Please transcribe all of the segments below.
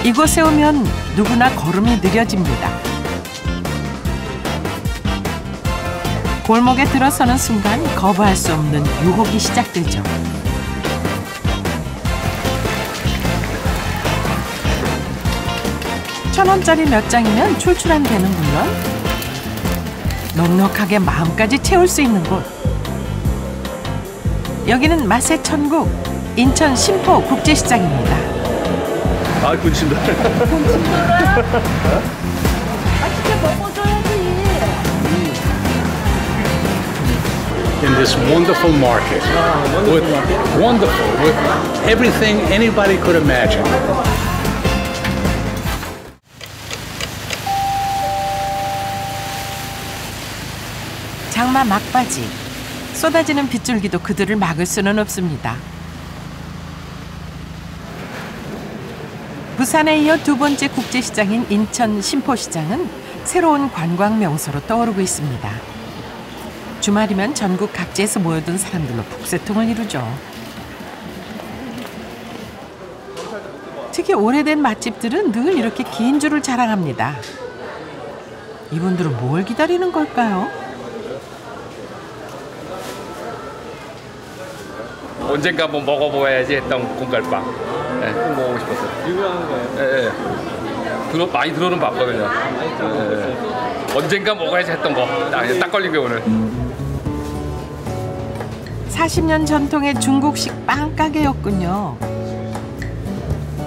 이곳에 오면 누구나 걸음이 느려집니다. 골목에 들어서는 순간 거부할 수 없는 유혹이 시작되죠. $1,000원짜리 몇 장이면 출출한 배는 물론 넉넉하게 마음까지 채울 수 있는 곳. 여기는 맛의 천국, 인천 신포 국제시장입니다. 아, 군침돌. In this wonderful market, with everything anybody could imagine. 장마 막바지, 쏟아지는 빗줄기도 그들을 막을 수는 없습니다. 부산에 이어 두 번째 국제시장인 인천 신포시장은 새로운 관광 명소로 떠오르고 있습니다. 주말이면 전국 각지에서 모여든 사람들로 북새통을 이루죠. 특히 오래된 맛집들은 늘 이렇게 긴 줄을 자랑합니다. 이분들은 뭘 기다리는 걸까요? 언젠가 한번 먹어봐야지 했던 공갈빵. 네, 꼭 먹어보고 싶었어요. 유명한 거예요? 네, 네. 많이 들어는 봤거든요. 네. 언젠가 먹어야지 했던 거. 딱 걸린 게 오늘. 40년 전통의 중국식 빵가게였군요.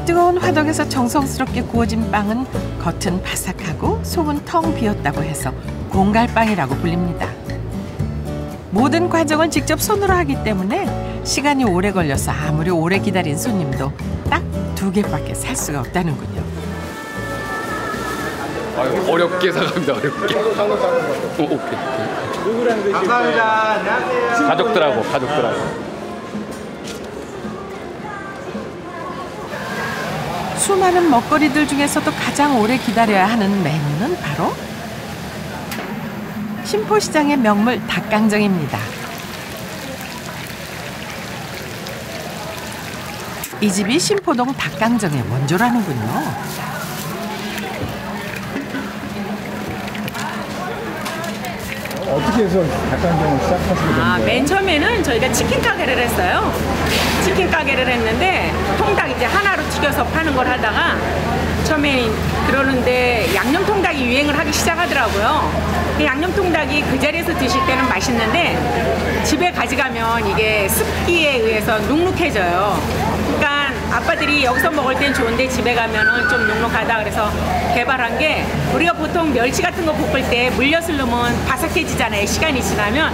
뜨거운 화덕에서 정성스럽게 구워진 빵은 겉은 바삭하고 속은 텅 비었다고 해서 공갈빵이라고 불립니다. 모든 과정을 직접 손으로 하기 때문에 시간이 오래 걸려서 아무리 오래 기다린 손님도 딱 2개밖에 살 수가 없다는군요. 아유, 어렵게 사갑니다. 어렵게. 오케이. 누구랑 드실 거예요? 안녕하세요. 가족들하고. 수많은 먹거리들 중에서도 가장 오래 기다려야 하는 메뉴는 바로 신포시장의 명물 닭강정입니다. 이 집이 신포동 닭강정의 원조라는군요. 어떻게 해서 닭강정을 시작하시게 된 거예요? 맨 처음에는 저희가 치킨 가게를 했어요. 치킨 가게를 했는데 통닭 이제 하나로 튀겨서 파는 걸 하다가 처음에 그러는데 양념 통닭이 유행을 하기 시작하더라고요. 양념 통닭이 그 자리에서 드실 때는 맛있는데 집에 가져가면 이게 습기에 의해서 눅눅해져요. 그러니까 아빠들이 여기서 먹을 땐 좋은데 집에 가면은 좀 눅눅하다 그래서 개발한 게 우리가 보통 멸치 같은 거 볶을 때 물엿을 넣으면 바삭해지잖아요. 시간이 지나면.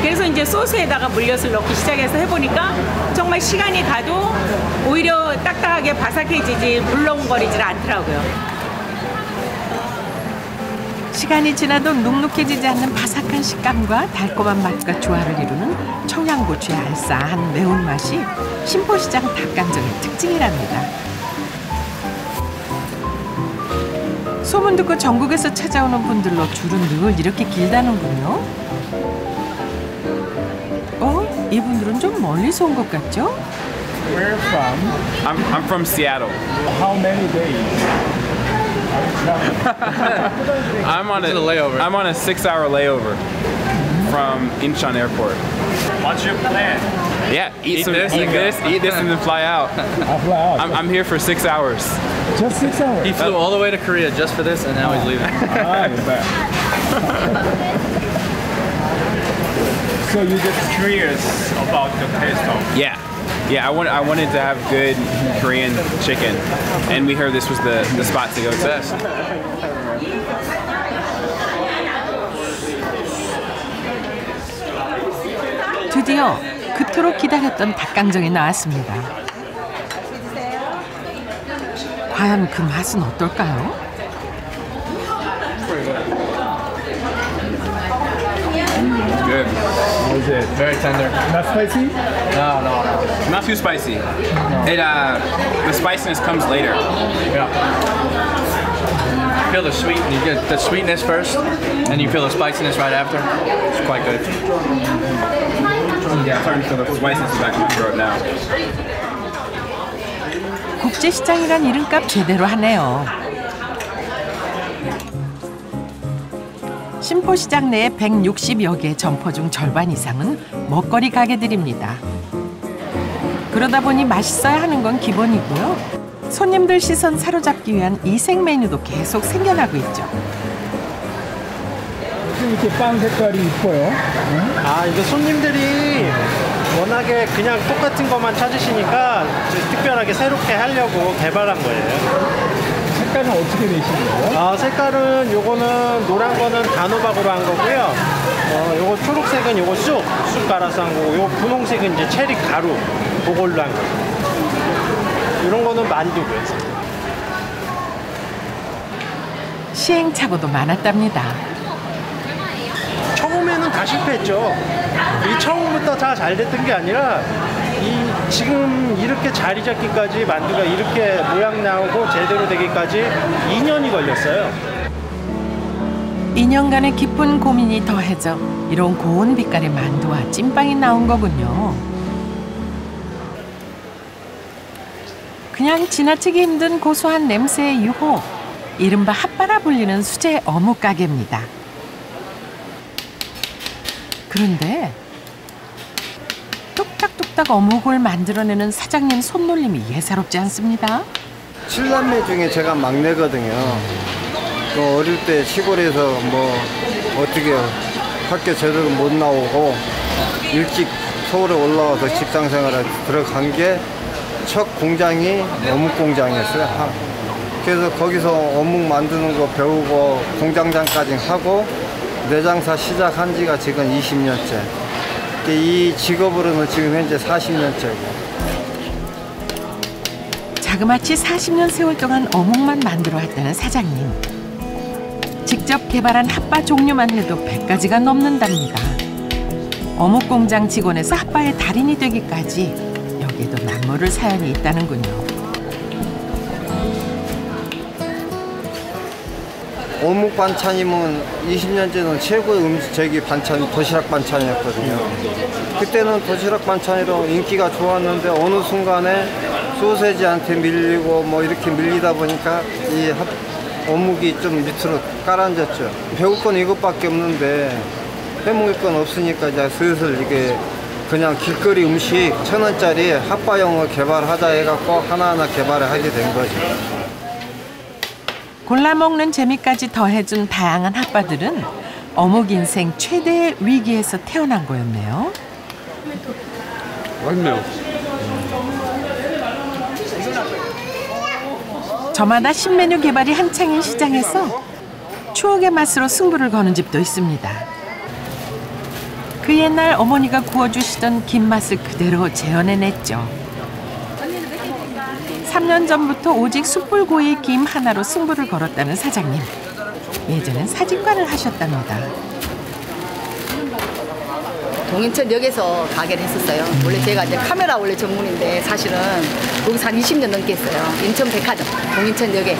그래서 이제 소스에다가 물엿을 넣기 시작해서 해보니까 정말 시간이 가도 오히려 딱딱하게 바삭해지지 물렁거리질 않더라고요. 시간이 지나도 눅눅해지지 않는 바삭한 식감과 달콤한 맛과 조화를 이루는 청양고추의 알싸한 매운맛이 신포시장 닭강정의 특징이랍니다. 소문 듣고 전국에서 찾아오는 분들로 줄은 늘 이렇게 길다는군요. 이분들은 좀 멀리서 온 것 같죠? Where from? I'm from Seattle. How many days? I'm on a 6-hour layover from Incheon Airport. What's your plan? Yeah, eat this, and then fly out. I'll fly out. I'm here for 6 hours. Just 6 hours? He flew all the way to Korea just for this, and now he's leaving. So you're just curious about the taste of? Yeah. I wanted to have good Korean chicken, and we heard this was the spot to go to. 드디어 그토록 기다렸던 닭강정이 나왔습니다. 과연 그 맛은 어떨까요? Good. How is it? Very tender. Not spicy? No. Not too spicy. The spiciness comes later. Yeah. Feel the sweet. You get the sweetness first, and you feel the spiciness right after. It's quite good. Yeah, I'm starting to feel the spiciness back in my throat now. 국제시장이란 이름값 제대로 하네요. 신포시장 내에 160여 개 점포 중 절반 이상은 먹거리 가게들입니다. 그러다 보니 맛있어야 하는 건 기본이고요. 손님들 시선 사로잡기 위한 이색 메뉴도 계속 생겨나고 있죠. 이렇게 빵 색깔이 이뻐요. 아, 이거 손님들이 워낙에 그냥 똑같은 것만 찾으시니까 특별하게 새롭게 하려고 개발한 거예요. 색깔은 어떻게 내시는 거예요? 아, 색깔은 요거는 노란 거는 단호박으로 한 거고요. 요거 초록색은 요거 쑥 갈아서 한 거고, 요거 분홍색은 이제 체리 가루 그걸로 한 거고. 이런 거는 만두고요. 시행착오도 많았답니다. 처음에는 다 실패했죠. 이 처음부터 다 잘 됐던 게 아니라 지금 이렇게 자리 잡기까지 만두가 이렇게 모양 나오고 제대로 되기까지 2년이 걸렸어요. 2년간의 깊은 고민이 더해져 이런 고운 빛깔의 만두와 찐빵이 나온 거군요. 그냥 지나치기 힘든 고소한 냄새의 유혹, 이른바 핫바라 불리는 수제 어묵 가게입니다. 그런데 뚝딱뚝딱 어묵을 만들어내는 사장님 손놀림이 예사롭지 않습니다. 7남매 중에 제가 막내거든요. 어릴 때 시골에서 뭐 어떻게 학교 제대로 못 나오고 일찍 서울에 올라와서 직장 생활에 들어간 게 첫 공장이 어묵 공장이었어요. 그래서 거기서 어묵 만드는 거 배우고 공장장까지 하고 내장사 시작한 지가 지금 20년째. 이 직업으로는 지금 현재 40년째고. 자그마치 40년 세월 동안 어묵만 만들어 왔다는 사장님. 직접 개발한 핫바 종류만 해도 100가지가 넘는답니다. 어묵 공장 직원에서 핫바의 달인이 되기까지 여기에도 남모를 사연이 있다는군요. 어묵 반찬이면 20년 전에는 최고의 음식 반찬 도시락 반찬이었거든요. 그때는 도시락 반찬으로 인기가 좋았는데 어느 순간에 소세지한테 밀리고 뭐 이렇게 밀리다 보니까 이 어묵이 좀 밑으로 깔아앉았죠. 배울 건 이것밖에 없는데 해먹을 건 없으니까 이제 슬슬 이게 그냥 길거리 음식 1,000원짜리 핫바용을 개발하자 해갖고 하나하나 개발을 하게 된 거죠. 골라 먹는 재미까지 더해준 다양한 핫바들은 어묵 인생 최대의 위기에서 태어난 거였네요. 맛있네요. 저마다 신메뉴 개발이 한창인 시장에서 추억의 맛으로 승부를 거는 집도 있습니다. 그 옛날 어머니가 구워주시던 김 맛을 그대로 재현해냈죠. 3년 전부터 오직 숯불구이 김 하나로 승부를 걸었다는 사장님. 예전엔 사진관을 하셨답니다. 동인천역에서 가게를 했었어요. 원래 제가 이제 카메라 원래 전문인데 사실은 거기서 한 20년 넘게 했어요. 인천 백화점, 동인천역에.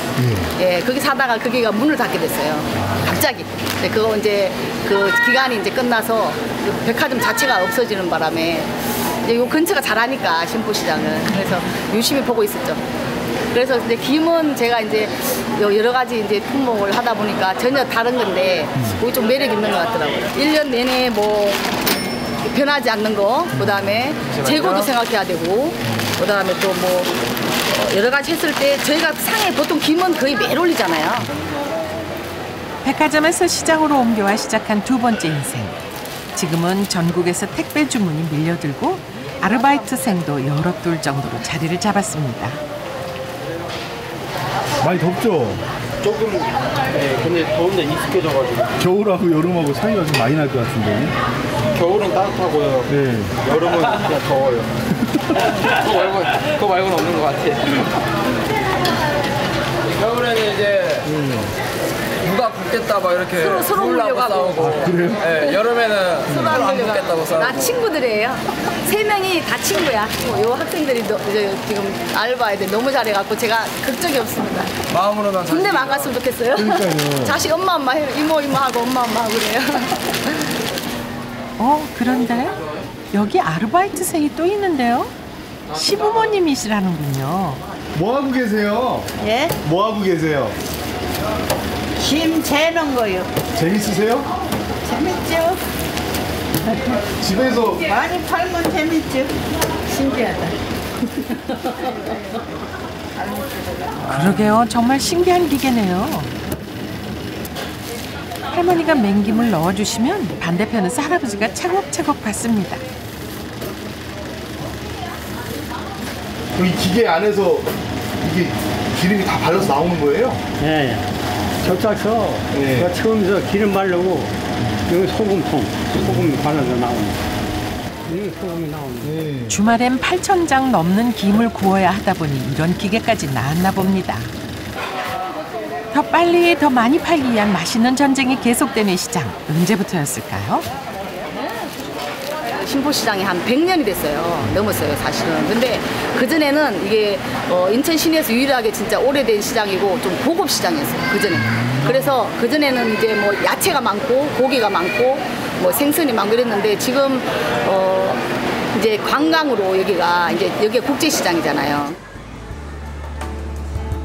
예, 거기 사다가 거기가 문을 닫게 됐어요. 갑자기. 네, 그거 이제 그 기간이 이제 끝나서 그 백화점 자체가 없어지는 바람에 이제 요 근처가 잘하니까 신포시장은 그래서 유심히 보고 있었죠. 그래서 이제 김은 제가 이제 여러 가지 이제 품목을 하다 보니까 전혀 다른 건데 그게 좀 매력 있는 것 같더라고요. 1년 내내 뭐 변하지 않는 거, 그다음에 재고도 생각해야 되고, 그다음에 또 뭐 여러 가지 했을 때 저희가 상해 보통 김은 거의 매일 올리잖아요. 백화점에서 시장으로 옮겨와 시작한 두 번째 인생. 지금은 전국에서 택배 주문이 밀려들고 아르바이트생도 여럿 둘 정도로 자리를 잡았습니다. 많이 덥죠? 조금, 네, 근데 더운데 익숙해져가지고. 겨울하고 여름하고 차이가 좀 많이 날 것 같은데. 겨울은 따뜻하고요. 네. 여름은 그냥 더워요. 그거 말고는 없는 것 같아. 겨울에는 이제 누가 굽겠다 막 이렇게 서로 물려가고 싸우고. 그래요? 네, 여름에는 서로 안 굽겠다고 싸우고. 나 친구들이에요. 3명이 다 친구야. 요 학생들이 이제 지금 알바 애들 너무 잘해갖고 제가 걱정이 없습니다. 마음으로는 군대만 안 갔으면 좋겠어요. 그러니까요. 자식 엄마 해요. 이모 하고 엄마 하고 그래요. 그런데 여기 아르바이트생이 또 있는데요. 시부모님이시라는군요. 뭐 하고 계세요? 예? 뭐 하고 계세요? 김 재는 거요. 재밌으세요? 재밌죠? 집에서 많이 팔면 재밌죠? 신기하다. 그러게요. 정말 신기한 기계네요. 할머니가 맹김을 넣어주시면 반대편에서 할아버지가 차곡차곡 받습니다. 이 기계 안에서 이게 기름이 다 발라서 나오는 거예요? 예. 저짝서 네. 처음에서 기름 바르고 여기 소금통, 소금이 발라서 나오는. 여기 소금이 나오는. 주말엔 8,000장 넘는 김을 구워야 하다 보니 이런 기계까지 나왔나 봅니다. 더 빨리 더 많이 팔기 위한 맛있는 전쟁이 계속되는 시장. 언제부터였을까요? 신포시장이 한 100년이 됐어요. 넘었어요, 사실은. 근데 그전에는 이게 인천 시내에서 유일하게 진짜 오래된 시장이고 좀 고급 시장이었어요, 그전에. 그래서 그전에는 이제 뭐 야채가 많고 고기가 많고 뭐 생선이 많고 이랬는데 지금 이제 관광으로 여기가 이제 여기가 국제시장이잖아요.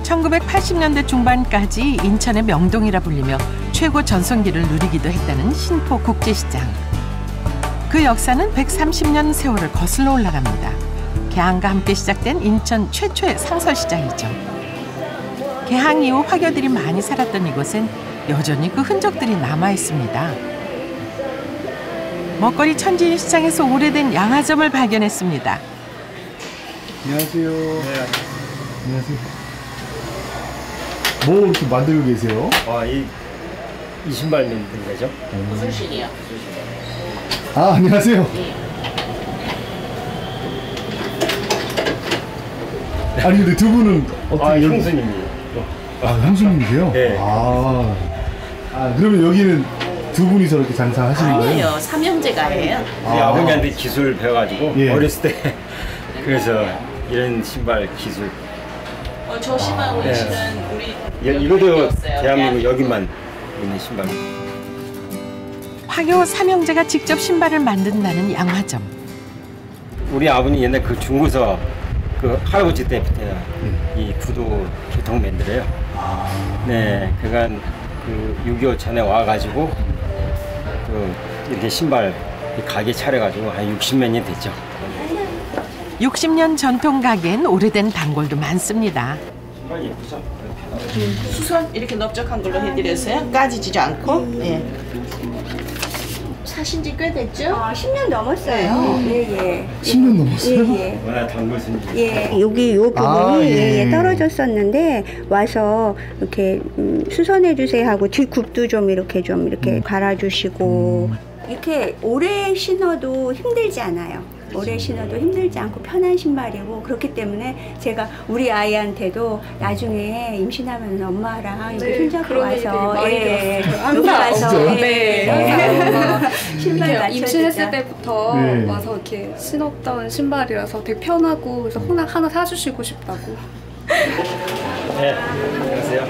1980년대 중반까지 인천의 명동이라 불리며 최고 전성기를 누리기도 했다는 신포 국제시장. 그 역사는 130년 세월을 거슬러 올라갑니다. 개항과 함께 시작된 인천 최초의 상설시장이죠. 개항 이후 화교들이 많이 살았던 이곳엔 여전히 그 흔적들이 남아있습니다. 먹거리 천지시장에서 오래된 양화점을 발견했습니다. 안녕하세요. 네. 안녕하세요. 뭐 이렇게 만들고 계세요? 이 신발 만든 거죠? 무슨 신이요? 아, 안녕하세요. 아니 근데 두 분은 어떻게 형수님이에요. 형수님이세요? 네. 그러면 여기는 두 분이서 이렇게 장사하시는 거예요? 아니에요. 삼형제가예요. 우리 아버님한테 기술 배워가지고 예. 어렸을 때 그래서 이런 신발 기술. 저 신발 우리 신은 우리 이것도 대한민국 여기만 있는 신발. 화교 삼형제가 직접 신발을 만든다는 양화점. 우리 아버님 옛날 그 중고서 그 할아버지 때부터 이 구도 교통 만들어요. 네, 그간 그 6.25 전에 와가지고 그 이렇게 신발 가게 차려가지고 한 60몇 년 됐죠. 60년 전통 가게엔 오래된 단골도 많습니다. 신발 예쁘죠? 수선 이렇게 넓적한 걸로 해드렸어요. 까지지도 않고. 예. 사신 지 꽤 됐죠? 10년 넘었어요. 예. 10년 넘었어요? 예. 워낙 단골 손님. 예. 여기 요 부분이 떨어졌었는데 와서 이렇게 수선해 주세요 하고 뒷굽도 좀 이렇게 갈아주시고 이렇게 오래 신어도 힘들지 않아요. 오래 신어도 힘들지 않고 편한 신발이고 그렇기 때문에 제가 우리 아이한테도 나중에 임신하면 엄마랑 여기 손잡고 와서 여기 와서 신발 맞춰주자. 임신했을 때부터 네. 와서 이렇게 신었던 신발이라서 되게 편하고 그래서 하나 사주시고 싶다고. 네, 안녕하세요.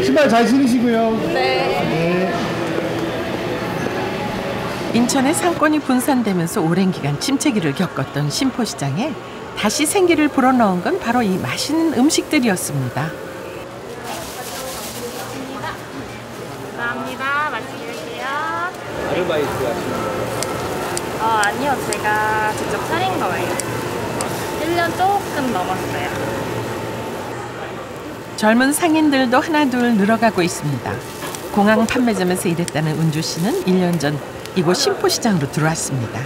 신발 잘 신으시고요. 네. 인천의 상권이 분산되면서 오랜 기간 침체기를 겪었던 신포시장에 다시 생기를 불어넣은 건 바로 이 맛있는 음식들이었습니다. 감사합니다. 맛있게 드세요. 아르바이트 하시는 거예요? 아니요. 제가 직접 차린 거예요. 1년 조금 넘었어요. 젊은 상인들도 하나둘 늘어가고 있습니다. 공항 판매점에서 일했다는 은주 씨는 1년 전 이곳 신포시장으로 들어왔습니다.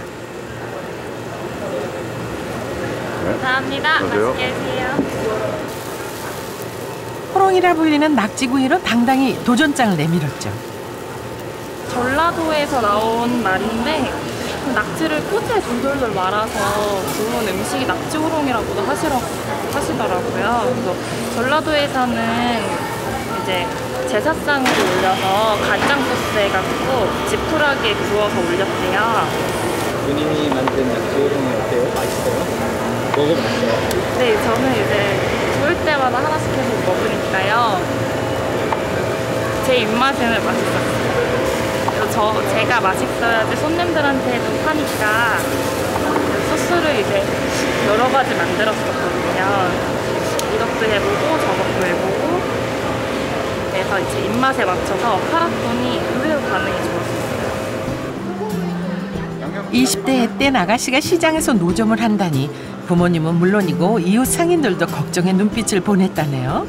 감사합니다. 맛있게 드세요. 호롱이라 불리는 낙지구이로 당당히 도전장을 내밀었죠. 전라도에서 나온 말인데 낙지를 꼬치에 돌돌돌 말아서 구운 음식이 낙지호롱이라고도 하시더라고요. 그래서 전라도에서는 이제 제사상으로 올려서 간장 소스에 갖고 지푸라기에 구워서 올렸대요. 본인이 만든 낙지호롱이 어때요? 맛있어요? 먹어봤어요? 네, 저는 이제 구울 때마다 하나씩 계속 먹으니까요. 제 입맛에는 맛있었어요. 그래서 제가 맛있어야지 손님들한테도 파니까 소스 술을 이제 여러 가지 만들었었거든요. 이것도 해보고 저것도 해보고 그래서 이제 입맛에 맞춰서 팔았더니 의외로 반응이 좋았어요. 20대의 땐 아가씨가 시장에서 노점을 한다니 부모님은 물론이고 이웃 상인들도 걱정의 눈빛을 보냈다네요.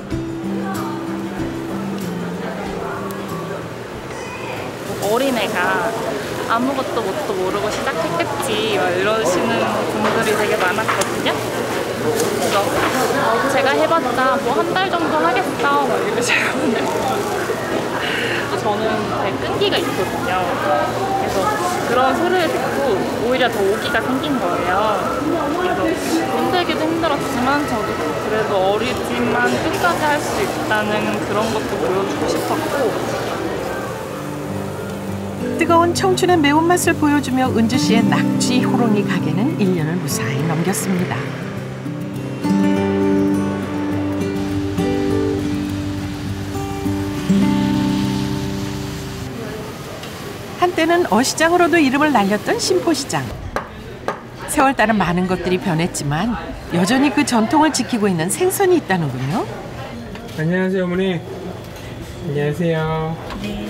어린애가 아무것도 뭣도 모르고 시작했겠지 막 이러시는 분들이 되게 많았거든요. 그래서 제가 해봤자 뭐 한 달 정도 하겠어 막 이러시거든요. 저는 되게 끈기가 있거든요. 그래서 그런 소리를 듣고 오히려 더 오기가 생긴 거예요. 그래서 돈 들기도 힘들었지만 저도 그래도 어리지만 끝까지 할 수 있다는 그런 것도 보여주고 싶었고 뜨거운 청춘의 매운맛을 보여주며 은주 씨의 낙지 호롱이 가게는 1년을 무사히 넘겼습니다. 한때는 어시장으로도 이름을 날렸던 신포시장. 세월 따라 많은 것들이 변했지만 여전히 그 전통을 지키고 있는 생선이 있다는군요. 안녕하세요, 어머니. 안녕하세요. 네.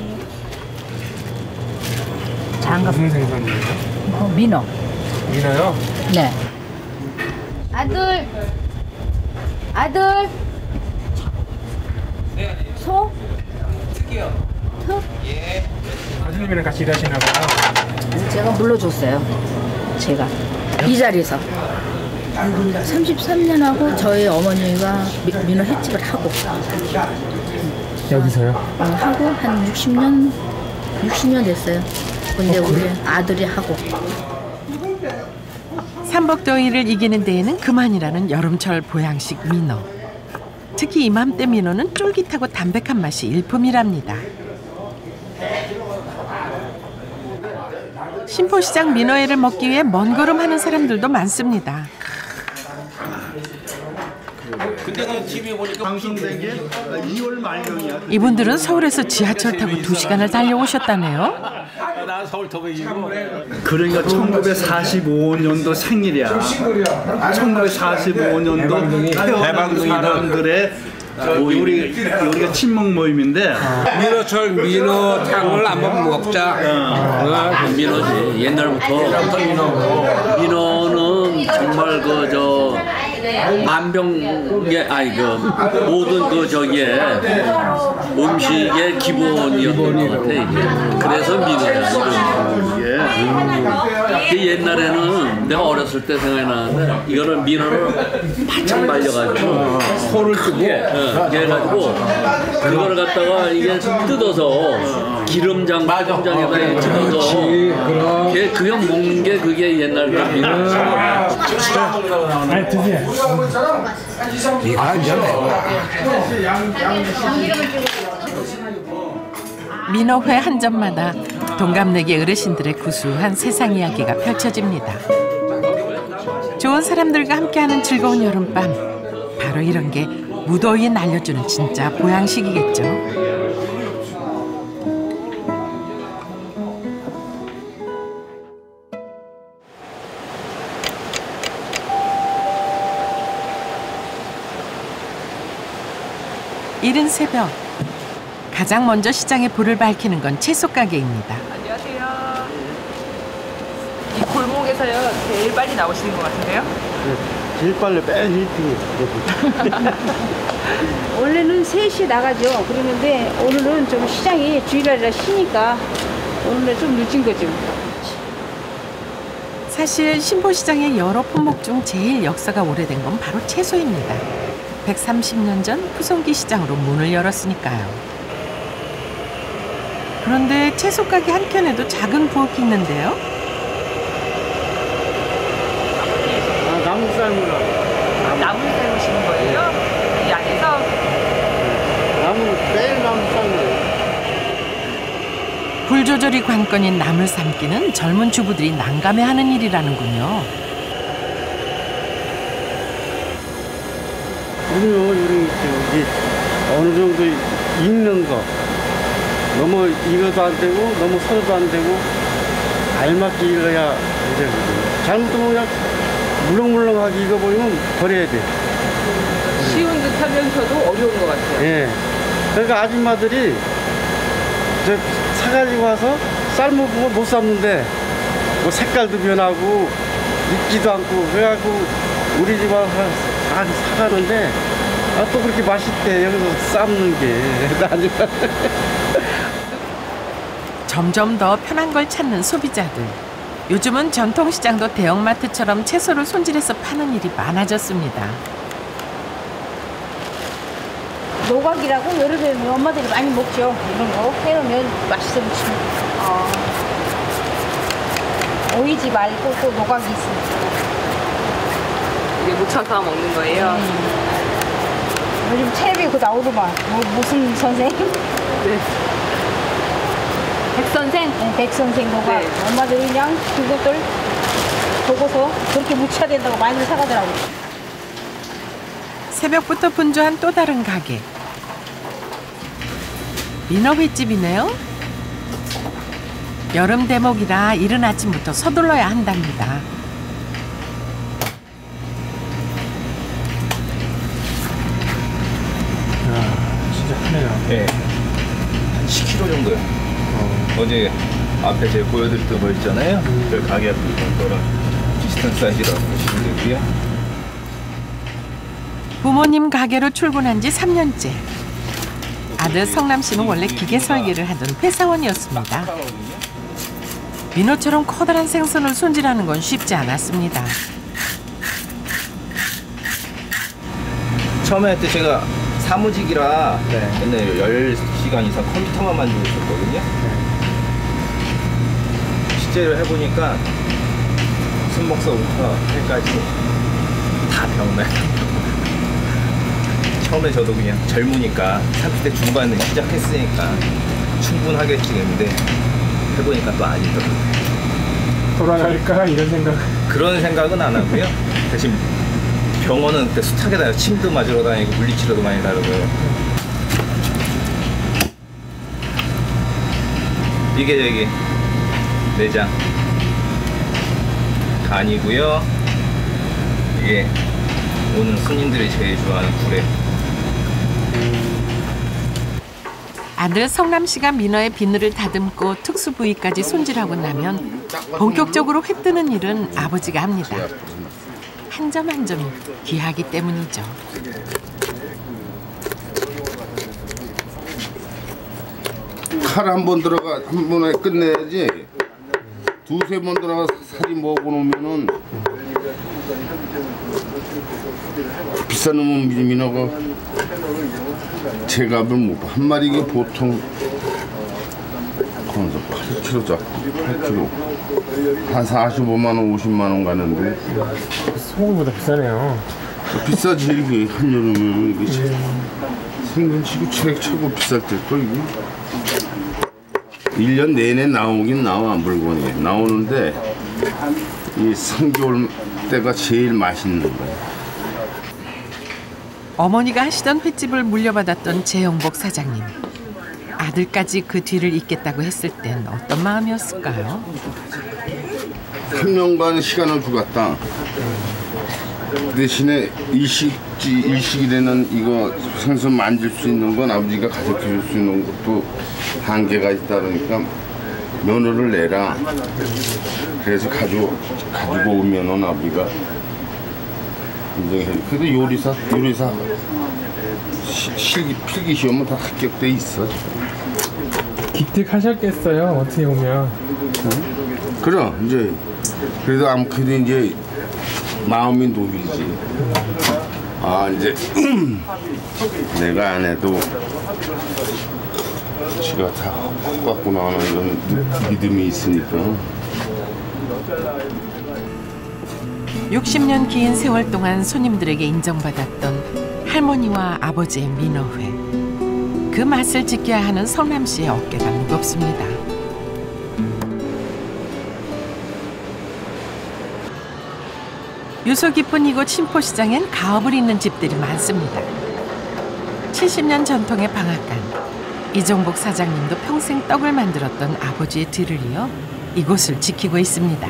무슨 생선이에요? 민어. 민어요? 네. 아들. 소? 특이요. 특? 예. 아들님이랑 같이 일하시나 봐요. 제가 물러줬어요. 제가 이 자리에서 33년하고 저희 어머니가 민어 횟집을 하고 여기서요? 하고 한 60년 됐어요. 근데 우리 아들이 하고 삼복더위를 이기는 데에는 그만이라는 여름철 보양식 민어. 특히 이맘때 민어는 쫄깃하고 담백한 맛이 일품이랍니다. 신포시장 민어회를 먹기 위해 먼 걸음하는 사람들도 많습니다. 그때는 TV에 보니까 방송된 게 2월 말경이야. 이분들은 서울에서 지하철 타고 2시간을 달려오셨다네요. 나 서울 터벅이고. 그러니까 1945년도 생일이야. 1945년도 태어난 사람들의 우리가 친목 모임인데 민어철 민어탕을 한번 먹자. 민어지. 옛날부터 민어는 정말 그저 만병의 모든 음식의 기본이었던 것 같아 이게. 그래서 민어야 이게. 옛날에는 내가 어렸을 때 생각이 나는데 이거를 민어를 바짝 말려가지고 소를 크게 해가지고 그거를 갖다가 이게 뜯어서 기름장에다 찍어서 그냥 먹는 게 그게 옛날 그 민어. 드세요. 이거 한잔 민어회 한 점마다 동갑내기 어르신들의 구수한 세상 이야기가 펼쳐집니다. 좋은 사람들과 함께하는 즐거운 여름밤. 바로 이런 게 무더위에 날려주는 진짜 보양식이겠죠. 이른 새벽, 가장 먼저 시장에 불을 밝히는 건 채소 가게입니다. 안녕하세요. 이 골목에서요 제일 빨리 나오시는 것 같은데요? 제일 빨리 맨 1등이. 원래는 3시에 나가죠. 그러는데 오늘은 좀 시장이 주일날이라 쉬니까 오늘은 좀 늦은 거죠. 사실 신포시장의 여러 품목 중 제일 역사가 오래된 건 바로 채소입니다. 130년 전 푸송기 시장으로 문을 열었으니까요. 그런데 채소 가게 한켠에도 작은 부엌이 있는데요. 나무 삶으라. 나무 삶으시는 거예요? 이 안에서? 매일 나무 삶아요. 불 조절이 관건인 나물 삶기는 젊은 주부들이 난감해하는 일이라는군요. 우리 어느 정도 익는 거 너무 익어도 안 되고 너무 서도 안 되고 알맞게 익어야 되거든요. 잘못하면 그냥 물렁물렁하게 익어버리면 버려야 돼. 쉬운 듯하면서도 어려운 것 같아요. 예. 그러니까 아줌마들이 저 사가지고 와서 삶으면 못 삶는데 뭐 색깔도 변하고 익지도 않고 그래갖고 우리 집 와서 사가는데 또 그렇게 맛있대. 여기서 삶는 게. 점점 더 편한 걸 찾는 소비자들. 요즘은 전통시장도 대형마트처럼 채소를 손질해서 파는 일이 많아졌습니다. 노각이라고 여름에 엄마들이 많이 먹죠. 이런 거 해놓으면 맛있어 무침. 오이지 말고 또 노각이 있습니다. 이게 무쳐서 먹는 거예요? 요즘 텔레비 그거 나오더만. 무슨 선생님? 네. 백선생? 네, 백선생 노각. 네. 엄마들이 그냥 그것들 보고서 그렇게 무쳐야 된다고 많이 사가더라고요. 새벽부터 분주한 또 다른 가게. 민어횟집이네요. 여름 대목이라 이른 아침부터 서둘러야 한답니다. 진짜 크네요. 네. 한 10kg 정도요. 어제 앞에 제가 보여드렸던 거 있잖아요. 그 가게 앞에 있던 거랑 비슷한 사이즈라고 보시면 되고요. 부모님 가게로 출근한 지 3년째. 아들 성남 씨는 원래 기계 설계를 하던 회사원이었습니다. 민어처럼 커다란 생선을 손질하는 건 쉽지 않았습니다. 처음에 할 때 제가 사무직이라 맨날 10시간 이상 컴퓨터만 만지고 있었거든요. 실제로 해보니까 손목서부터 팔까지 다 병나요. 처음에 저도 그냥 젊으니까 30대 중반에 시작했으니까 충분하겠지 했는데 해보니까 또 아니더라고요. 돌아갈까 이런 생각? 그런 생각은 안 하고요. 대신 병원은 그때 숱하게 다녀요. 침도 맞으러 다니고 물리치료도 많이 다르고요. 이게 저기 내장 간이고요. 이게 오는 손님들이 제일 좋아하는 구레. 아들 성남 씨가 민어의 비늘을 다듬고 특수 부위까지 손질하고 나면 본격적으로 회 뜨는 일은 아버지가 합니다. 한 점 한 점이 귀하기 때문이죠. 칼 한 번 들어가 한 번에 끝내야지. 두세 번 들어가 살이 먹어놓으면은 비싼 놈은 민어가 제값을 못 봐. 한 마리가 보통 8kg 잡고 8kg 한 45만 원, 50만 원 가는데 소고기보다 비싸네요. 비싸지 이게 한여름에 이게 생선치고 최고 비쌀 때걸 이게 1년 내내 나오긴 나와 물건이 나오는데 이 3개월 때가 제일 맛있는 거야. 어머니가 하시던 횟집을 물려받았던 재영복 사장님. 아들까지 그 뒤를 잇겠다고 했을 땐 어떤 마음이었을까요? 3년간 시간을 주겠다. 그 대신에 일식일에는 이거 생선 만질 수 있는 건 아버지가 가르쳐 줄 수 있는 것도 한계가 있다 그러니까 면허를 내라. 그래서 가지고 오면은 아버지가 인정해. 그래도 요리사 필기 시험은 다 합격돼 있어. 기특하셨겠어요. 어떻게 보면. 그럼 이제 그래도 아무래도 이제 마음이 놓이지. 아 이제 내가 안 해도 지가 다 갖구나 하는 이런 믿음이 있으니까. 60년 긴 세월 동안 손님들에게 인정받았던 할머니와 아버지의 민어회. 그 맛을 지켜야 하는 성남 씨의 어깨가 무겁습니다. 유서 깊은 이곳 신포시장엔 가업을 잇는 집들이 많습니다. 70년 전통의 방앗간. 이종복 사장님도 평생 떡을 만들었던 아버지의 뒤를 이어 이곳을 지키고 있습니다.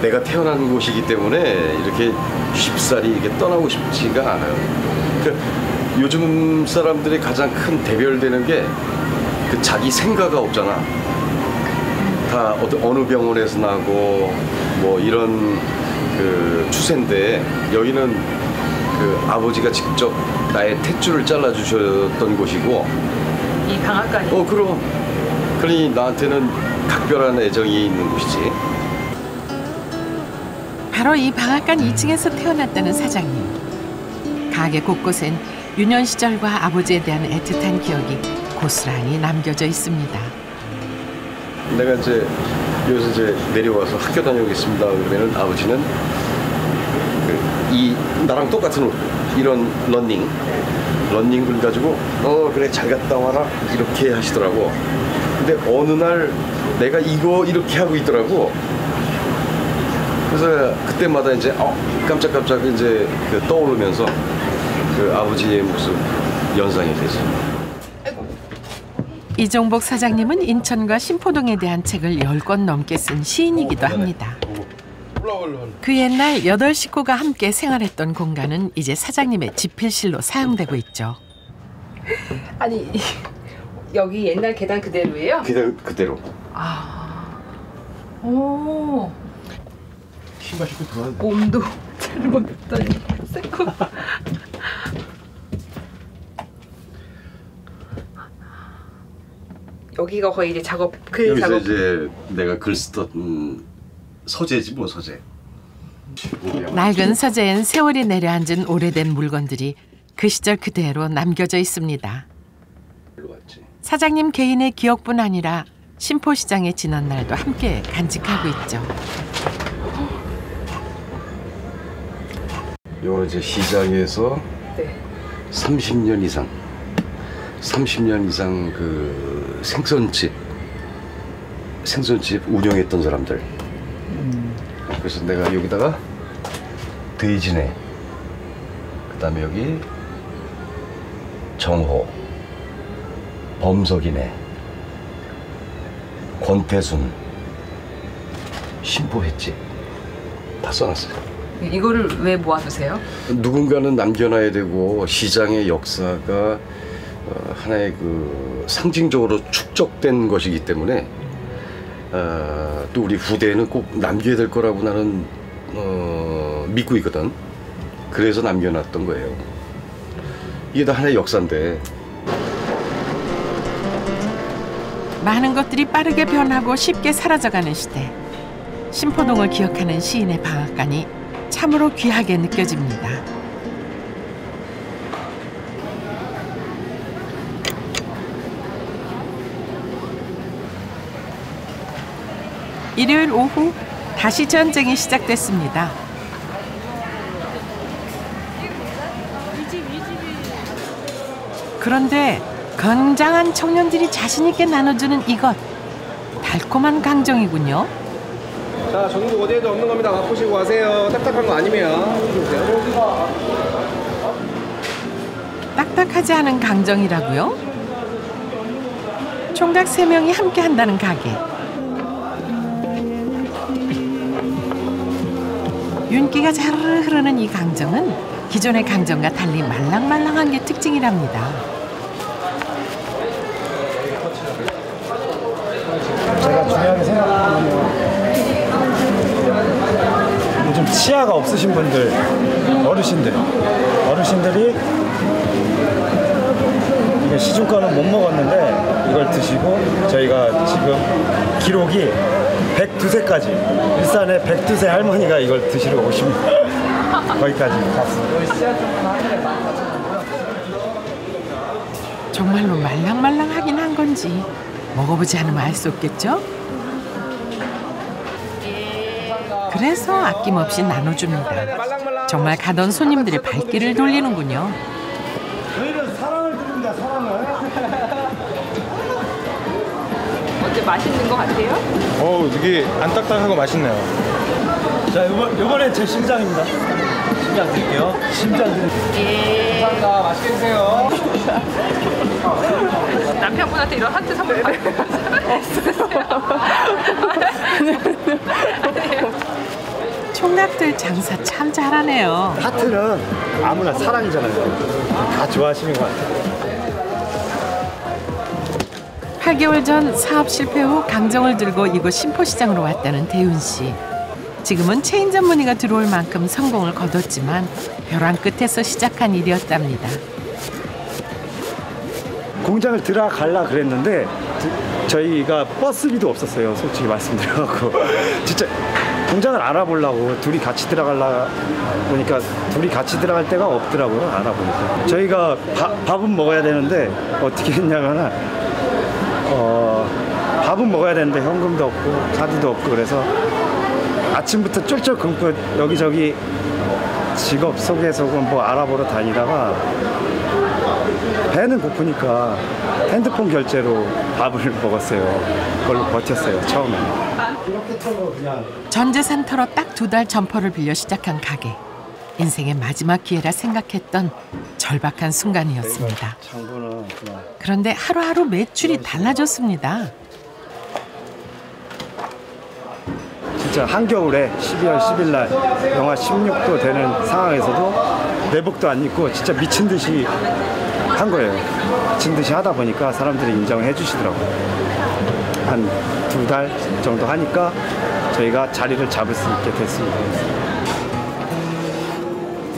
내가 태어난 곳이기 때문에 이렇게 쉽사리 이렇게 떠나고 싶지가 않아요. 그러니까 요즘 사람들이 가장 큰 대별되는 게 그 자기 생가가 없잖아. 다 어느 병원에서 나고 뭐 이런 그 추세인데 여기는 그 아버지가 직접 나의 탯줄을 잘라주셨던 곳이고. 이 방앗간이? 그럼. 그러니 나한테는 각별한 애정이 있는 곳이지. 바로 이 방앗간 2층에서 태어났다는 사장님. 가게 곳곳엔 유년 시절과 아버지에 대한 애틋한 기억이 고스란히 남겨져 있습니다. 내가 이제 여기서 이제 내려와서 학교 다녀오겠습니다. 그러면은 아버지는 이 나랑 똑같은 옷, 이런 런닝을 가지고 그래 잘 갔다 와라 이렇게 하시더라고. 근데 어느 날 내가 이거 이렇게 하고 있더라고. 그래서 그때마다 이제 깜짝깜짝 이제 떠오르면서 그 아버지의 모습 연상이 되지. 이종복 사장님은 인천과 신포동에 대한 책을 10권 넘게 쓴 시인이기도 합니다. 그 옛날 8 식구가 함께 생활했던 공간은 이제 사장님의 집필실로 사용되고 있죠. 아니 여기 옛날 계단 그대로예요? 계단 그대로. 오. 신발 신고 들어왔네. 몸도 잘못했더니 새거. 여기가 거의 이제 작업 여기서 이제 내가 글 쓰던 서재지 뭐 서재. 낡은 서재엔 세월이 내려앉은 오래된 물건들이 그 시절 그대로 남겨져 있습니다. 사장님 개인의 기억뿐 아니라 신포시장의 지난 날도 함께 간직하고 있죠. 요 이제 시장에서 30년 이상 그 생선집 운영했던 사람들. 그래서 내가 여기다가 돼지네, 그다음에 여기 정호, 범석이네, 권태순, 신포 횟집 다 써놨어요. 이거를 왜 모아두세요? 누군가는 남겨놔야 되고 시장의 역사가 하나의 그 상징적으로 축적된 것이기 때문에 또 우리 후대에는 꼭 남겨야 될 거라고 나는 믿고 있거든. 그래서 남겨놨던 거예요. 이게 다 하나의 역사인데. 많은 것들이 빠르게 변하고 쉽게 사라져가는 시대. 신포동을 기억하는 시인의 방앗간이 참으로 귀하게 느껴집니다. 일요일 오후 다시 전쟁이 시작됐습니다. 그런데 건장한 청년들이 자신 있게 나눠주는 이것, 달콤한 강정이군요. 자, 전국 어디에도 없는 겁니다. 맛보시고 가세요. 딱딱한 거 아니면. 딱딱하지 않은 강정이라고요? 총각 3명이 함께 한다는 가게. 윤기가 자르르 흐르는 이 강정은 기존의 강정과 달리 말랑말랑한 게 특징이랍니다. 제가 중요하게 생각하는 요즘 치아가 없으신 분들, 어르신들이 이게 시중가는 못 먹었는데 이걸 드시고 저희가 지금 기록이 102세까지 일산에 102세 할머니가 이걸 드시러 오십니다. 거기까지 갔습니다. 정말로 말랑말랑하긴 한 건지 먹어보지 않으면 알 수 없겠죠? 그래서 아낌없이 나눠줍니다. 정말 가던 손님들의 발길을 돌리는군요. 저희는 사랑을 드립니다. 사랑을. 어때 맛있는 거 같아요? 되게 안 딱딱하고 맛있네요. 자, 요번에 제 심장입니다. 심장 드릴게요. 심장 드릴게요. 감사합니다. 맛있게 드세요. 남편분한테 이런 하트 선물 받으면 총각들 장사 참 잘하네요. 하트는 아무나 사랑이잖아요. 다 좋아하시는 것 같아요. 8개월 전 사업 실패 후 강정을 들고 이곳 신포시장으로 왔다는 대윤 씨. 지금은 체인 전문의가 들어올 만큼 성공을 거뒀지만 벼랑 끝에서 시작한 일이었답니다. 공장을 들어가려고 그랬는데 저희가 버스비도 없었어요. 솔직히 말씀드려갖고 진짜 공장을 알아보려고 둘이 같이 들어가려 보니까 둘이 같이 들어갈 데가 없더라고요. 알아보니까 저희가 밥은 먹어야 되는데 어떻게 했냐면은 밥은 먹어야 되는데 현금도 없고 카드도 없고 그래서 아침부터 쫄쫄 굶고 여기저기 직업 소개서건 뭐 알아보러 다니다가 배는 고프니까 핸드폰 결제로 밥을 먹었어요. 그걸로 버텼어요, 처음에는. 전 재산 털어 딱 2달 점포를 빌려 시작한 가게. 인생의 마지막 기회라 생각했던 절박한 순간이었습니다. 그런데 하루하루 매출이 달라졌습니다. 진짜 한겨울에 12월 10일 날 영하 16도 되는 상황에서도 내복도 안 입고 진짜 미친 듯이 한 거예요. 미친 듯이 하다 보니까 사람들이 인정을 해주시더라고요. 한 2달 정도 하니까 저희가 자리를 잡을 수 있게 됐습니다.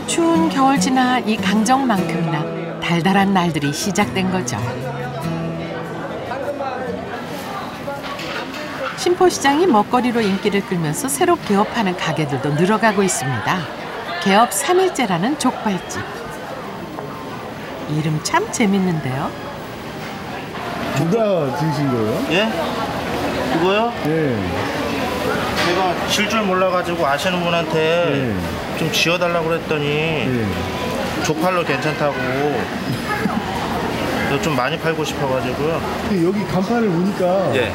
추운 겨울 지나 이 강정만큼이나 달달한 날들이 시작된 거죠. 신포시장이 먹거리로 인기를 끌면서 새로 개업하는 가게들도 늘어가고 있습니다. 개업 3일째라는 족발집. 이름 참 재밌는데요. 누가 지으신 거예요? 예? 이거요? 예. 제가 질 줄 몰라가지고 아시는 분한테 좀 지어달라고 그랬더니 족발로 괜찮다고 좀 많이 팔고 싶어가지고요. 여기 간판을 보니까 예.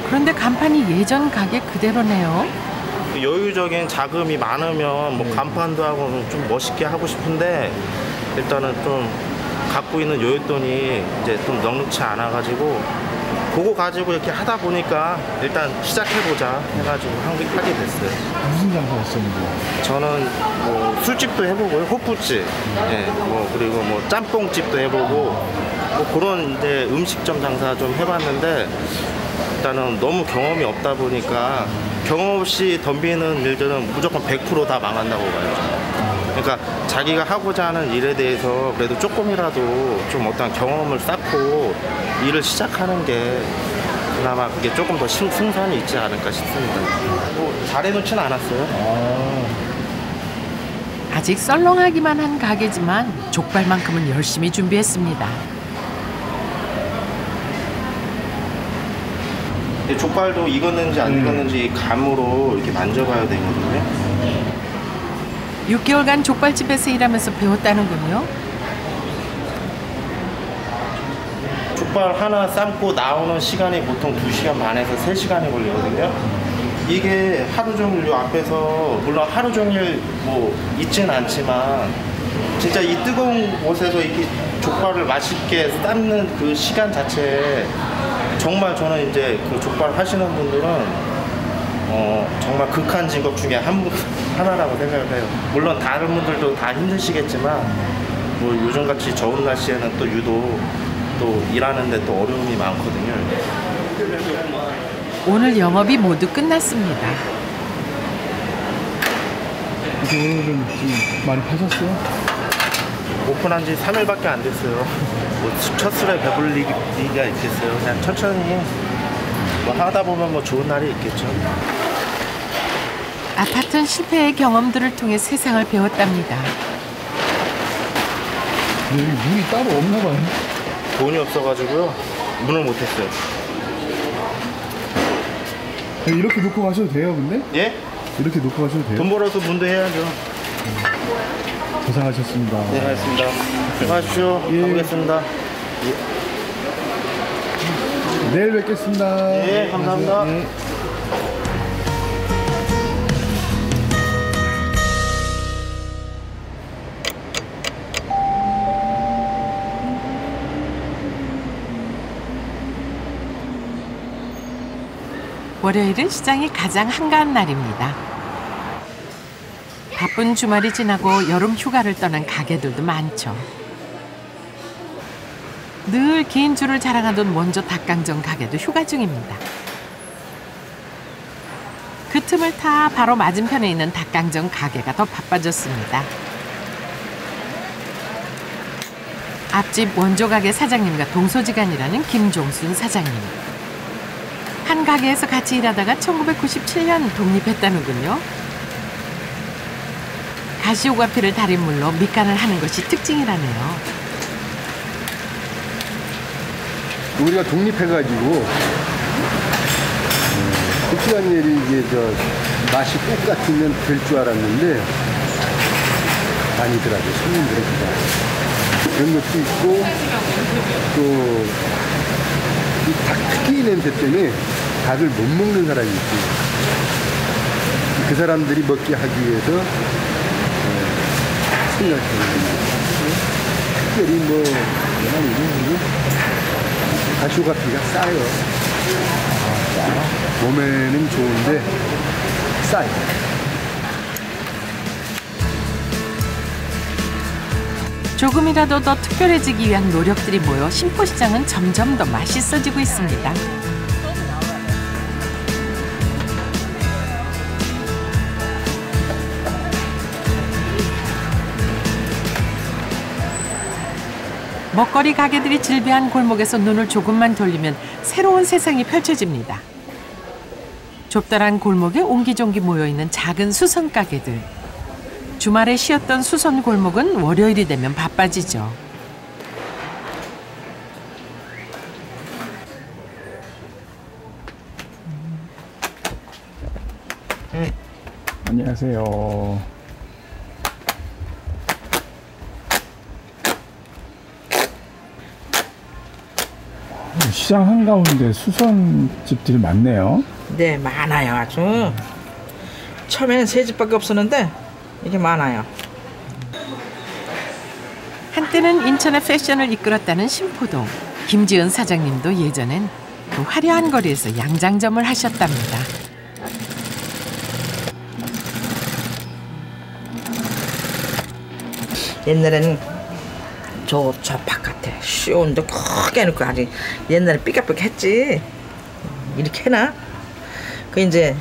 그런데 간판이 예전 가게 그대로네요. 여유적인 자금이 많으면 뭐 간판도 하고 좀 멋있게 하고 싶은데 일단은 좀 갖고 있는 여윳돈이 이제 좀 넉넉치 않아가지고 그거 가지고 이렇게 하다 보니까 일단 시작해보자 해가지고 하게 됐어요. 무슨 장사 하셨는데요? 저는 뭐 술집도 해보고요, 호프집, 예, 뭐 그리고 뭐 짬뽕집도 해보고 뭐 그런 이제 음식점 장사 좀 해봤는데 일단은 너무 경험이 없다 보니까 경험 없이 덤비는 일들은 무조건 100% 다 망한다고 봐요. 그러니까 자기가 하고자 하는 일에 대해서 그래도 조금이라도 좀 어떤 경험을 쌓고 일을 시작하는 게 그나마 그게 조금 더 승산이 있지 않을까 싶습니다. 뭐 잘해놓지는 않았어요. 아직 썰렁하기만 한 가게지만 족발만큼은 열심히 준비했습니다. 족발도 익었는지 안 익었는지 감으로 이렇게 만져봐야 되거든요. 6개월간 족발집에서 일하면서 배웠다는군요. 족발 하나 삶고 나오는 시간이 보통 2시간 반에서 3시간이 걸리거든요. 이게 하루 종일 요 앞에서 물론 하루 종일 뭐 있진 않지만 진짜 이 뜨거운 곳에서 이렇게 족발을 맛있게 삶는 그 시간 자체에 정말 저는 이제 그 족발 하시는 분들은 정말 극한 직업 중에 하나라고 생각을 해요. 물론 다른 분들도 다 힘드시겠지만 뭐 요즘같이 더운 날씨에는 또 유독 또 일하는데 또 어려움이 많거든요. 오늘 영업이 모두 끝났습니다. 오늘은 좀 많이 파셨어요? 오픈한 지 3일밖에 안 됐어요. 뭐 첫 술에 배불리기가 있겠어요. 그냥 천천히 뭐 하다 보면 뭐 좋은 날이 있겠죠. 아팠던 실패의 경험들을 통해 세상을 배웠답니다. 여기 물이 따로 없나 봐요. 돈이 없어가지고요. 문을 못했어요. 이렇게 놓고 가셔도 돼요, 근데? 예? 이렇게 놓고 가셔도 돼요? 돈 벌어서 문도 해야죠. 고생하셨습니다. 네, 알겠습니다. 수고하십시오. 예. 가보겠습니다. 내일 뵙겠습니다. 네, 감사합니다. 네. 월요일은 시장이 가장 한가한 날입니다. 바쁜 주말이 지나고 여름 휴가를 떠난 가게들도 많죠. 늘 긴 줄을 자랑하던 원조 닭강정 가게도 휴가 중입니다. 그 틈을 타 바로 맞은편에 있는 닭강정 가게가 더 바빠졌습니다. 앞집 원조 가게 사장님과 동서지간이라는 김종순 사장님. 한 가게에서 같이 일하다가 1997년 독립했다는군요. 가시오과피를 달인 물로 밑간을 하는 것이 특징이라네요. 우리가 독립해가지고 국수한 일이 이게 맛이 똑같으면 될 줄 알았는데 아니더라고요. 손님들이 그런 것도 있고 또 이 닭 특기 냄새 때문에 닭을 못 먹는 사람이 있어요. 그 사람들이 먹게 하기 위해서 생각해요. 특별히 뭐 가시오과피가 싸요. 몸에는 좋은데 싸요. 조금이라도 더 특별해지기 위한 노력들이 모여 신포시장은 점점 더 맛있어지고 있습니다. 먹거리 가게들이 질비한 골목에서 눈을 조금만 돌리면 새로운 세상이 펼쳐집니다. 좁다란 골목에 옹기종기 모여있는 작은 수선 가게들. 주말에 쉬었던 수선 골목은 월요일이 되면 바빠지죠. 안녕하세요. 시장 한가운데 수선집들이 많네요. 네, 많아요. 아주. 처음에는 세 집밖에 없었는데 이게 많아요. 한때는 인천의 패션을 이끌었다는 신포동. 김지은 사장님도 예전엔 그 화려한 거리에서 양장점을 하셨답니다. 옛날에는 저 바깥에 쇼운도 크게 해놓고 아주 옛날에 삐까삐까 했지. 이렇게 해나? 그 이제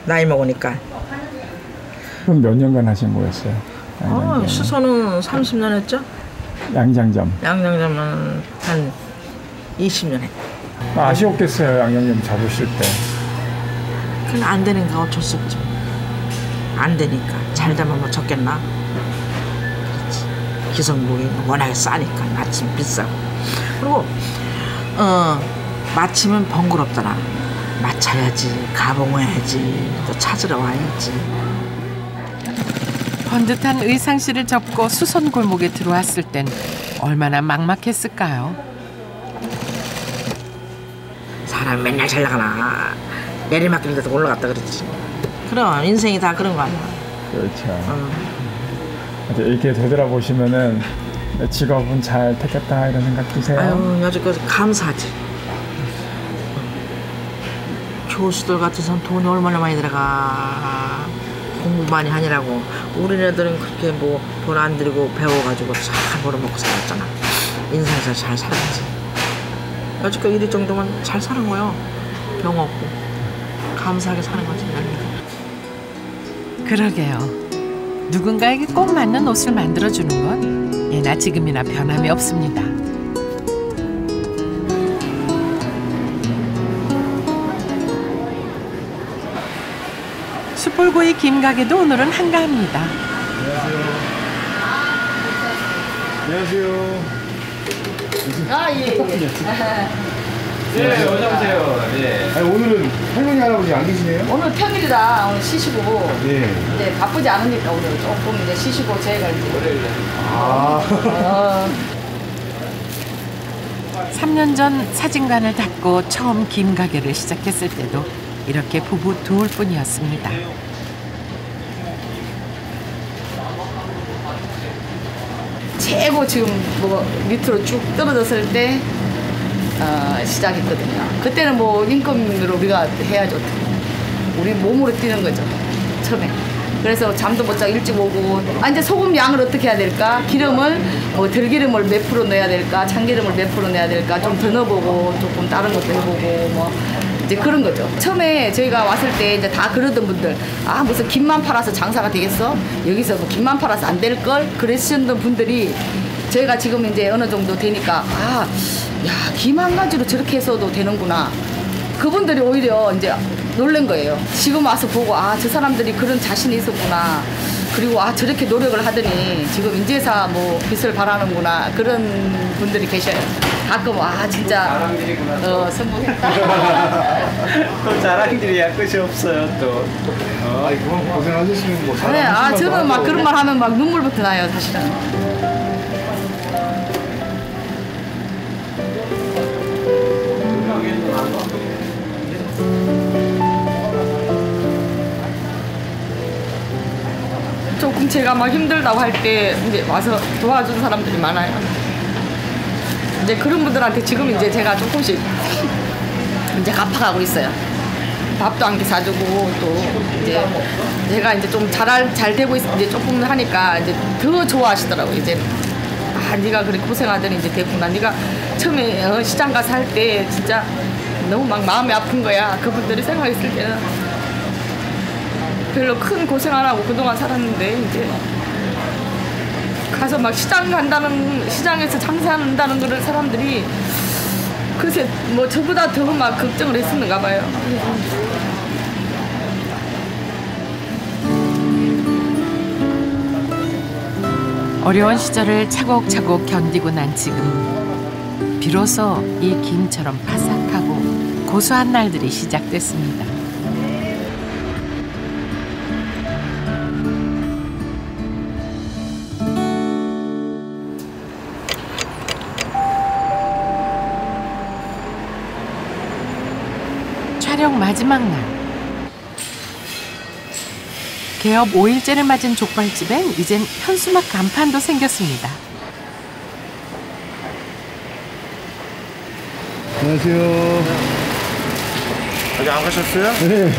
나이 먹으니까. 그럼 몇 년간 하신 거였어요? 수선은 30년 했죠. 양장점. 양장점은 한 20년 했고. 아쉬웠겠어요, 양장점 잡으실 때. 그건 안 되니까 어쩔 수 없죠. 안 되니까 잘 잡으면 적겠나? 그렇지. 기성복이 워낙에 싸니까 마침 비싸고. 그리고 마침은 번거롭잖아. 맞춰야지, 가봉해야지, 또 찾으러 와야지. 번듯한 의상실을 접고 수선 골목에 들어왔을 땐 얼마나 막막했을까요? 사람이 맨날 잘 나가나. 내리막길에도 올라갔다 그랬지. 그럼 인생이 다 그런 거 아니야. 그렇죠. 이렇게 되돌아보시면은 내 직업은 잘 택했다 이런 생각 드세요? 아유, 여지까지 감사하지. 교수들 같은 돈이 얼마나 많이 들어가. 공부 많이 하느라고. 우리네들은 그렇게 뭐 돈 안 들이고 배워가지고 잘 벌어먹고 살았잖아. 인생에서 잘 살았지. 여지까지 이 정도면 잘 사는 거요. 병 없고 감사하게 사는 거지. 그러게요. 누군가에게 꼭 맞는 옷을 만들어주는 건 예나 지금이나 변함이 없습니다. 숯불구이 김가게도 오늘은 한가합니다. 안녕하세요. 아, 예. 네, 어서오세요. 네. 아니, 오늘은 할머니 할아버지 안 계시네요? 오늘 평일이라 오늘 쉬시고 네. 이제 바쁘지 않으니까 오늘 조금 이제 쉬시고 저희가 이제 아. 3년 전 사진관을 닫고 처음 김가게를 시작했을 때도 이렇게 부부 둘뿐이었습니다. 최고 지금 뭐 밑으로 쭉 떨어졌을 때 시작했거든요. 그때는 뭐 인건비로 우리가 해야죠. 우리 몸으로 뛰는 거죠. 처음에. 그래서 잠도 못 자고 일찍 오고 이제 소금 양을 어떻게 해야 될까? 기름을 뭐 들기름을 몇 프로 넣어야 될까? 참기름을 몇 프로 넣어야 될까? 좀 더 넣어보고 조금 다른 것도 해보고 뭐 이제 그런 거죠. 처음에 저희가 왔을 때 이제 다 그러던 분들 무슨 김만 팔아서 장사가 되겠어? 여기서 뭐 김만 팔아서 안 될 걸? 그러시던 분들이 저희가 지금 이제 어느 정도 되니까 김 한 가지로 저렇게 해서도 되는구나. 그분들이 오히려 이제 놀란 거예요. 지금 와서 보고 저 사람들이 그런 자신이 있었구나. 그리고 저렇게 노력을 하더니 지금 인제사 뭐 빛을 발하는구나. 그런 분들이 계셔요. 가끔 진짜 성공했다. 또 자랑질이야 끝이 없어요 또. 그만 고생하셨으면 뭐 네, 저는 막 그런 말 하면 막 눈물부터 나요 사실은. 조금 제가 막 힘들다고 할 때 이제 와서 도와준 사람들이 많아요. 이제 그런 분들한테 지금 이제 제가 조금씩 이제 갚아가고 있어요. 밥도 한 끼 사주고 또 이제 제가 이제 좀 잘 되고 이제 조금 하니까 이제 더 좋아하시더라고요. 이제 네가 그렇게 고생하더니 이제 됐구나. 네가 처음에 시장 가서 할 때 진짜 너무 막 마음이 아픈 거야. 그분들이 생각했을 때는 별로 큰 고생 안 하고 그동안 살았는데 이제 가서 막 시장에서 장사한다는 거를 사람들이 글쎄 뭐 저보다 더 막 걱정을 했었는가 봐요. 어려운 시절을 차곡차곡 견디고 난 지금 비로소 이 김처럼 바삭하고 고소한 날들이 시작됐습니다. 촬영 마지막 날 개업 5일째를 맞은 족발집엔 이젠 현수막 간판도 생겼습니다. 안녕하세요. 아직 안 가셨어요? 네.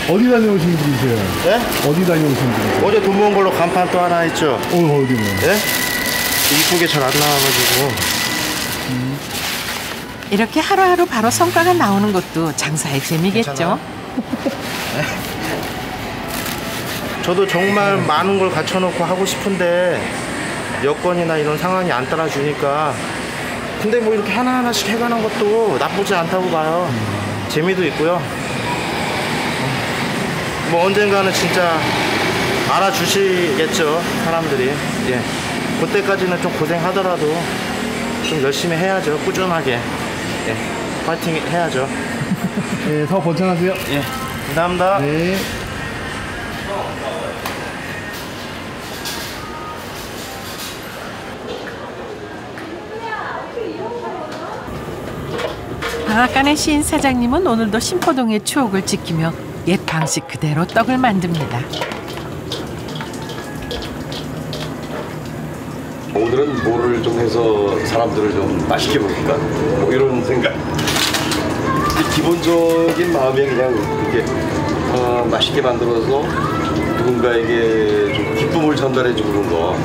어디 다녀오신 분이세요? 네? 어디 다녀오신 분이세요? 어제 돈 모은 걸로 간판 또 하나 있죠? 어디요? 네? 이쁘게 잘 안 나와가지고. 이렇게 하루하루 바로 성과가 나오는 것도 장사의 재미겠죠. 저도 정말 많은 걸 갖춰놓고 하고 싶은데 여건이나 이런 상황이 안 따라주니까 근데 뭐 이렇게 하나하나씩 해가는 것도 나쁘지 않다고 봐요. 재미도 있고요. 뭐 언젠가는 진짜 알아주시겠죠 사람들이. 예. 그때까지는 좀 고생하더라도 좀 열심히 해야죠. 꾸준하게. 예. 파이팅 해야죠. 네, 사업 번창하세요. 예. 감사합니다. 네. 방앗간의 시인 사장님은 오늘도 신포동의 추억을 지키며 옛 방식 그대로 떡을 만듭니다. 오늘은 뭐를 좀 해서 사람들을 좀 맛있게 먹을까? 뭐 이런 생각. 기본적인 마음이 그냥 이렇게 맛있게 만들어서 누군가에게 좀 기쁨을 전달해 주는 거.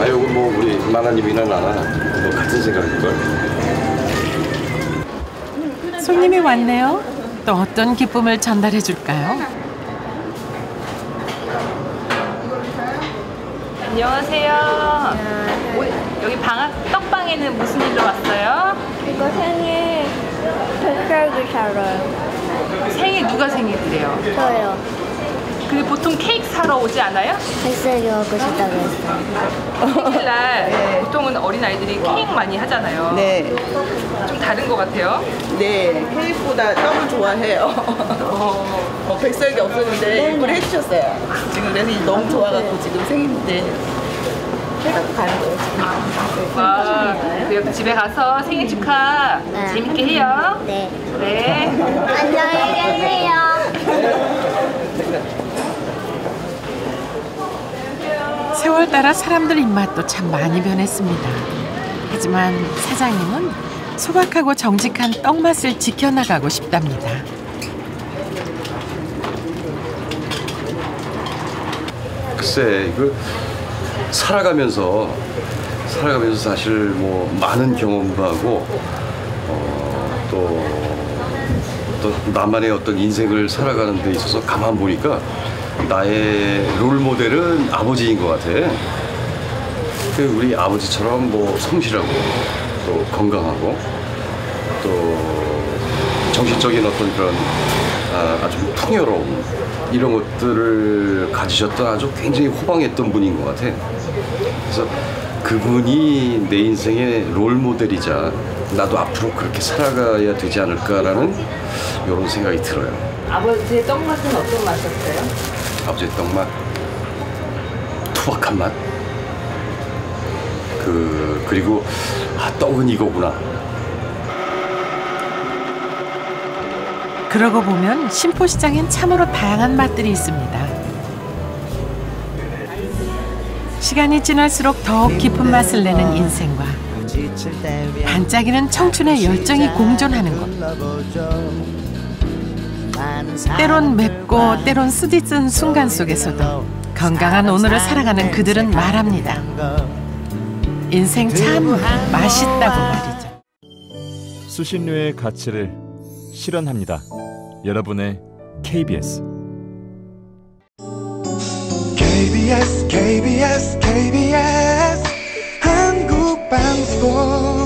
이건 뭐 우리 마나님이나 나나 뭐 같은 생각일걸. 손님이 왔네요. 또 어떤 기쁨을 전달해 줄까요? 안녕하세요. 여기 떡방에는 무슨 일로 왔어요? 이거 생일 백설기 사러요. 생일 누가 생일이래요? 저요. 근데 보통 케이크 사러 오지 않아요? 백설기 먹고 싶다고 했어요. 생일날 보통은 어린아이들이 케이크 많이 하잖아요. 네. 좀 다른 것 같아요. 네, 케이크보다 떡을 좋아해요. 백설기 없었는데 일부러 해주셨어요. 지금 그래서 너무 좋아갖고 지금 생일인데 해갖고 가는 거예요. 그래도 집에 가서 생일 축하 재밌게 해요. 네. 네. 안녕히 계세요. 세월 따라 사람들 입맛도 참 많이 변했습니다. 하지만 사장님은 소박하고 정직한 떡 맛을 지켜나가고 싶답니다. 글쎄 이걸 살아가면서 사실 뭐 많은 경험도 하고 또 나만의 어떤 인생을 살아가는 데 있어서 가만 보니까 나의 롤 모델은 아버지인 것 같아. 우리 아버지처럼 뭐 성실하고 또 건강하고 또 정신적인 어떤 그런 아주 풍요로움 이런 것들을 가지셨던 아주 굉장히 호방했던 분인 것 같아. 그래서 그분이 내 인생의 롤 모델이자 나도 앞으로 그렇게 살아가야 되지 않을까라는 이런 생각이 들어요. 아버지의 떡맛은 어떤 맛이었어요? 아버지의 떡맛? 투박한 맛? 그리고 떡은 이거구나. 그러고 보면 신포시장엔 참으로 다양한 맛들이 있습니다. 시간이 지날수록 더욱 깊은 맛을 내는 인생과 반짝이는 청춘의 열정이 공존하는 곳. 때론 맵고 때론 쓰디 쓴 순간 속에서도 건강한 오늘을 살아가는 그들은 말합니다. 인생 참 맛있다고 말이죠. 수신료의 가치를 실현합니다. 여러분의 KBS. KBS KBS KBS 한국방송